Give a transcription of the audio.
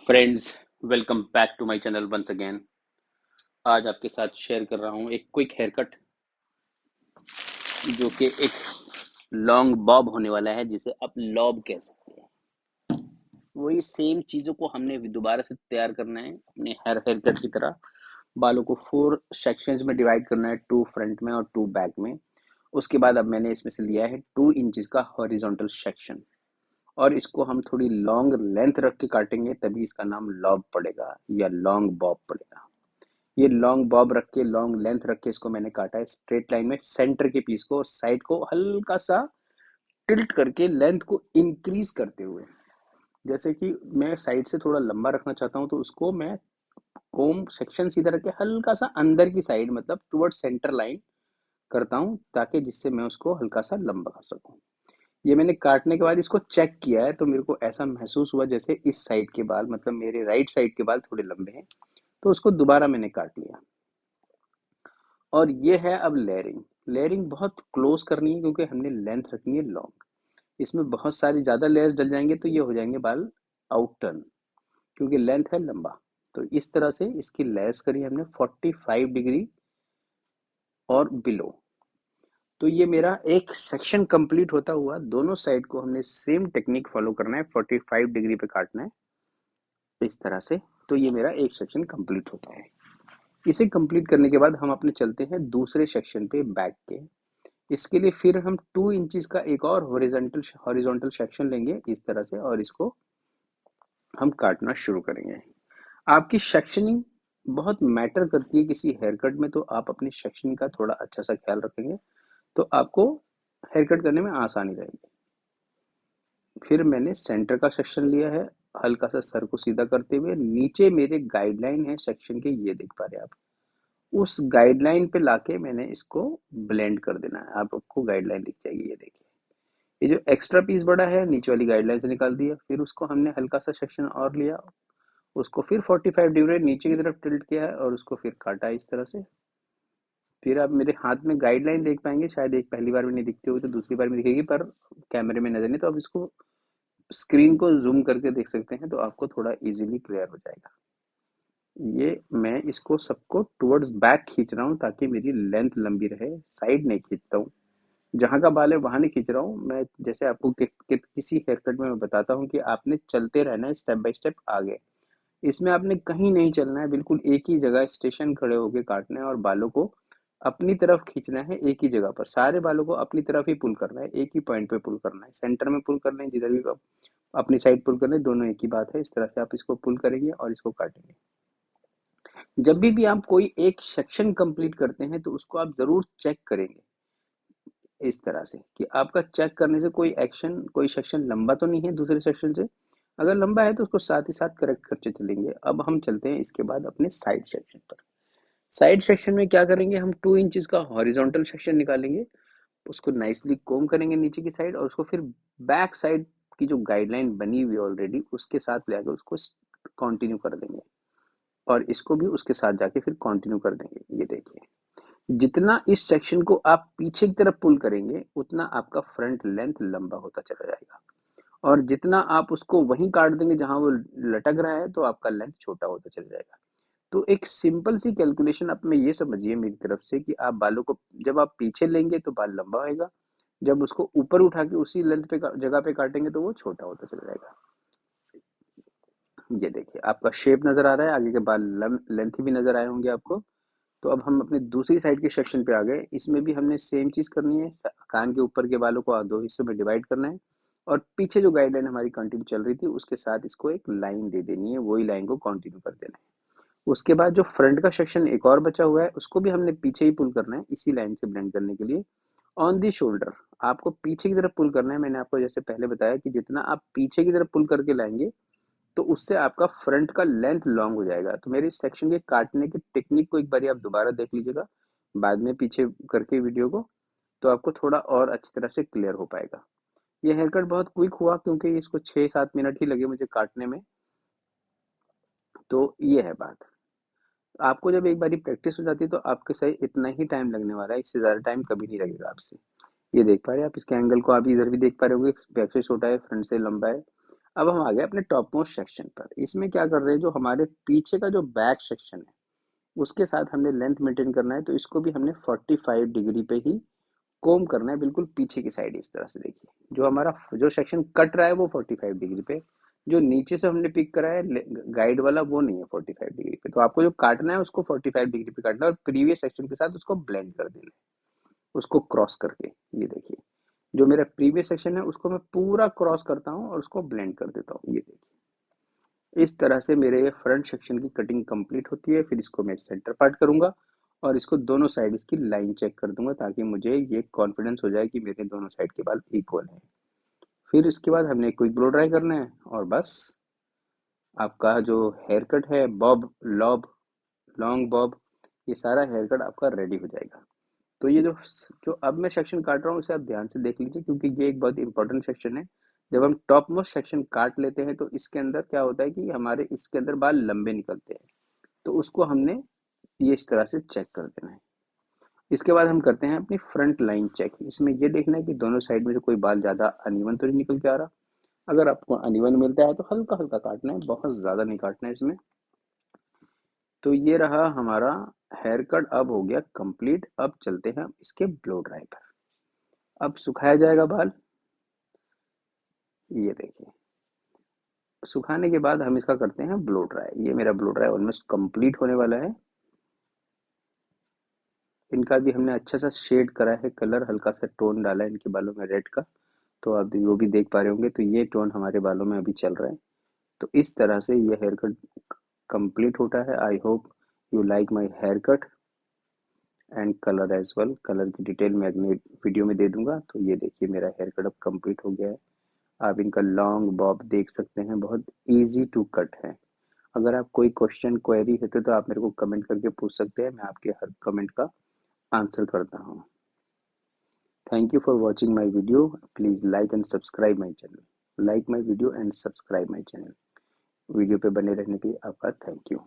Friends, welcome back to my channel once again. आज आपके साथ शेयर कर रहा हूँ एक क्विक हेयर कट जो कि एक लॉन्ग बॉब होने वाला है, जिसे आप लॉब कह सकते हैं। वही सेम चीज़ों को हमने दोबारा से तैयार करना है अपने हेयर कट की तरह। बालों को 4 सेक्शंस में डिवाइड करना है, 2 फ्रंट में और 2 बैक में। उसके बाद अब मैंने इसमें से लिया है 2 इंचेस का हॉरिजॉन्टल सेक्शन और इसको हम थोड़ी लॉन्ग लेंथ रख के काटेंगे, तभी इसका नाम लॉब पड़ेगा या लॉन्ग बॉब पड़ेगा। ये लॉन्ग बॉब रख के, लॉन्ग लेंथ रख के इसको मैंने काटा है स्ट्रेट लाइन में सेंटर के पीस को, और साइड को हल्का सा टिल्ट करके लेंथ को इंक्रीज करते हुए। जैसे कि मैं साइड से थोड़ा लंबा रखना चाहता हूँ, तो उसको मैं कोम सेक्शन सीधा रख के हल्का सा अंदर की साइड, मतलब टुवर्ड सेंटर लाइन करता हूँ, ताकि जिससे मैं उसको हल्का सा लंबा कर सकूँ। ये मैंने काटने के बाद इसको चेक किया है, तो मेरे को ऐसा महसूस हुआ जैसे इस साइड के बाल, मतलब मेरे राइट साइड के बाल थोड़े लंबे हैं, तो उसको दोबारा मैंने काट लिया। और ये है अब लेयरिंग। लेयरिंग बहुत क्लोज करनी है क्योंकि हमने लेंथ रखनी है लॉन्ग। इसमें बहुत सारी ज़्यादा लेयर्स डल जाएंगे तो ये हो जाएंगे बाल आउट टर्न, क्योंकि लेंथ है लंबा। तो इस तरह से इसकी लेयर्स करी हमने 45 डिग्री और बिलो। तो ये मेरा एक सेक्शन कंप्लीट होता हुआ, दोनों साइड को हमने सेम टेक्निक फॉलो करना है, 45 डिग्री पे काटना है इस तरह से। तो ये मेरा एक सेक्शन कंप्लीट होता है। इसे कंप्लीट करने के बाद हम अपने चलते हैं दूसरे सेक्शन पे बैक के। इसके लिए फिर हम 2 इंचेस का एक और हॉरिजॉन्टल सेक्शन लेंगे इस तरह से, और इसको हम काटना शुरू करेंगे। आपकी सेक्शनिंग बहुत मैटर करती है किसी हेयर कट में, तो आप अपनी सेक्शनिंग का थोड़ा अच्छा सा ख्याल रखेंगे तो आपको हेयर कट करने में आसानी रहेगी। फिर मैंने सेंटर का सेक्शन लिया है, हल्का सा सर को सीधा करते हुए। नीचे मेरे गाइडलाइन है सेक्शन के, ये देख पा रहे हैं आप। उस गाइडलाइन पे लाके मैंने इसको ब्लेंड कर देना है। आपको गाइडलाइन दिख जाएगी, ये देखिए। ये जो एक्स्ट्रा पीस बड़ा है, नीचे वाली गाइडलाइन से निकाल दिया। फिर उसको हमने हल्का सा सेक्शन और लिया, उसको फिर 45 डिग्री नीचे की तरफ टिल्ट किया है और उसको फिर काटा इस तरह से। फिर आप मेरे हाथ में गाइडलाइन देख पाएंगे, शायद एक पहली बार में नहीं दिखती होगी तो दूसरी बार में दिखेगी, पर कैमरे में नजर नहीं, तो आप इसको स्क्रीन को जूम करके देख सकते हैं, तो आपको थोड़ा इजीली क्लियर हो जाएगा। ये मैं इसको सबको टुवर्ड्स बैक खींच रहा हूँ ताकि मेरी लेंथ लंबी रहे, साइड नहीं खींचता हूँ। जहाँ का बाल है वहां नहीं खींच रहा हूँ मैं। जैसे आपको किसी हेयर कट में मैं बताता हूँ कि आपने चलते रहना है स्टेप बाय स्टेप आगे। इसमें आपने कहीं नहीं चलना है, बिल्कुल एक ही जगह स्टेशन खड़े होके काटना है और बालों को अपनी तरफ खींचना है। एक ही जगह पर सारे बालों को अपनी तरफ ही पुल करना है, एक ही पॉइंट पे पुल करना है। सेंटर में पुल करना है, जिधर भी आप अपनी साइड पुल करना है, दोनों एक ही बात है। इस तरह से आप इसको पुल करेंगे और इसको काटेंगे। जब भी आप कोई एक सेक्शन कंप्लीट करते हैं तो उसको आप जरूर चेक करेंगे इस तरह से, कि आपका चेक करने से कोई सेक्शन लंबा तो नहीं है दूसरे सेक्शन से। अगर लंबा है तो उसको साथ ही साथ करेक्ट करते चलेंगे। अब हम चलते हैं इसके बाद अपने साइड सेक्शन पर। साइड सेक्शन में क्या करेंगे, हम 2 इंचेस का हॉरिजॉन्टल सेक्शन निकालेंगे, उसको नाइसली कोम करेंगे नीचे की साइड, और उसको फिर बैक साइड की जो गाइडलाइन बनी हुई है ऑलरेडी उसके साथ लेकर उसको कंटिन्यू कर देंगे, और इसको भी उसके साथ जाके फिर कंटिन्यू कर देंगे। ये देखिए, जितना इस सेक्शन को आप पीछे की तरफ पुल करेंगे उतना आपका फ्रंट लेंथ लंबा होता चला जाएगा, और जितना आप उसको वहीं काट देंगे जहां वो लटक रहा है तो आपका लेंथ छोटा होता चला जाएगा। तो एक सिंपल सी कैलकुलेशन आप में ये समझिए मेरी तरफ से, कि आप बालों को जब आप पीछे लेंगे तो बाल लंबा होएगा, जब उसको ऊपर उठा के उसी लेंथ पे जगह पे काटेंगे तो वो छोटा होता चला जाएगा। ये देखिए, आपका शेप नजर आ रहा है, आगे के बाल लेंथी भी नजर आए होंगे आपको। तो अब हम अपनी दूसरी साइड के सेक्शन पे आ गए। इसमें भी हमने सेम चीज करनी है। कान के ऊपर के बालों को दो हिस्सों में डिवाइड करना है, और पीछे जो गाइडलाइन हमारी कंटिन्यू चल रही थी उसके साथ इसको एक लाइन दे देनी है, वही लाइन को कंटिन्यू कर देना है। उसके बाद जो फ्रंट का सेक्शन एक और बचा हुआ है उसको भी हमने पीछे ही पुल करना है, इसी लाइन से ब्लेंड करने के लिए। ऑन दी शोल्डर आपको पीछे की तरफ पुल करना है। मैंने आपको जैसे पहले बताया कि जितना आप पीछे की तरफ पुल करके लाएंगे तो उससे आपका फ्रंट का लेंथ लॉन्ग हो जाएगा। तो मेरे इस सेक्शन के काटने की टेक्निक को एक बार आप दोबारा देख लीजिएगा बाद में पीछे करके वीडियो को, तो आपको थोड़ा और अच्छी तरह से क्लियर हो पाएगा। ये हेयर कट बहुत क्विक हुआ क्योंकि इसको 6-7 मिनट ही लगे मुझे काटने में। तो ये है बात। आपको जब एक बारी प्रैक्टिस हो जाती है तो आपके सही इतना ही टाइम लगने वाला है, इससे ज़्यादा टाइम कभी नहीं लगेगा आपसे। ये देख पा रहे हैं आप, इसके एंगल को आप इधर भी देख पा रहे होंगे, बैक से छोटा है फ्रंट से लंबा है। अब हम आ गए अपने टॉप मोस्ट सेक्शन पर। इसमें क्या कर रहे हैं, जो हमारे पीछे का जो बैक सेक्शन है, उसके साथ हमने लेंथ मेंटेन करना है, तो इसको भी हमने 45 डिग्री पे ही कोम करना है, बिल्कुल पीछे की साइड। इस तरह से देखिए, जो हमारा जो सेक्शन कट रहा है वो 45 डिग्री पे, जो नीचे से हमने पिक करा है गाइड वाला, वो नहीं है 45 डिग्री पे। तो आपको जो काटना है उसको 45 डिग्री पे काटना है और प्रीवियस सेक्शन के साथ उसको ब्लेंड कर देना है, उसको क्रॉस करके। ये देखिए, जो मेरा प्रीवियस सेक्शन है उसको मैं पूरा क्रॉस करता हूँ और उसको ब्लेंड कर देता हूँ। ये देखिए, इस तरह से मेरे ये फ्रंट सेक्शन की कटिंग कंप्लीट होती है। फिर इसको मैं सेंटर पार्ट करूंगा और इसको दोनों साइड इसकी लाइन चेक कर दूंगा, ताकि मुझे ये कॉन्फिडेंस हो जाए कि मेरे दोनों साइड के बाल इक्वल है। फिर इसके बाद हमने क्विक ब्लो ड्राई करना है और बस आपका जो हेयर कट है, बॉब, लॉब, लॉन्ग बॉब, ये सारा हेयर कट आपका रेडी हो जाएगा। तो ये जो जो अब मैं सेक्शन काट रहा हूँ उसे आप ध्यान से देख लीजिए, क्योंकि ये एक बहुत इंपॉर्टेंट सेक्शन है। जब हम टॉप मोस्ट सेक्शन काट लेते हैं तो इसके अंदर क्या होता है कि हमारे इसके अंदर बाल लंबे निकलते हैं, तो उसको हमने ये इस तरह से चेक कर देना है। इसके बाद हम करते हैं अपनी फ्रंट लाइन चेक। इसमें ये देखना है कि दोनों साइड में से कोई बाल ज़्यादा अनइवन तो नहीं निकल के आ रहा। अगर आपको अनइवन मिलता है तो हल्का हल्का काटना है, बहुत ज़्यादा नहीं काटना है इसमें। तो ये रहा हमारा हेयर कट, अब हो गया कंप्लीट। अब चलते हैं इसके ब्लो ड्राई पर। अब सुखाया जाएगा बाल। ये देखिए, सुखाने के बाद हम इसका करते हैं ब्लो ड्राई। ये मेरा ब्लो ड्राई ऑलमोस्ट कंप्लीट होने वाला है। इनका भी हमने अच्छा सा शेड करा है, कलर हल्का सा टोन डाला है इनके बालों में रेड का, तो आप वो भी देख पा रहे होंगे। तो ये टोन हमारे बालों में अभी चल रहा है। तो इस तरह से ये हेयर कट कंप्लीट होता है। I hope you like my hair cut and colour as well. Colour की डिटेल मैं अगले वीडियो में दे दूंगा। तो ये देखिए, मेरा हेयर कट अब कंप्लीट हो गया है। आप इनका लॉन्ग बॉब देख सकते हैं, बहुत इजी टू कट है। अगर आप कोई क्वेश्चन क्वेरी है तो आप मेरे को कमेंट करके पूछ सकते हैं, मैं आपके हर कमेंट का आंसर करता हूँ। Thank you for watching my video. Please like and subscribe my channel. Like my video and subscribe my channel. Video पे बने रहने के लिए आपका थैंक यू।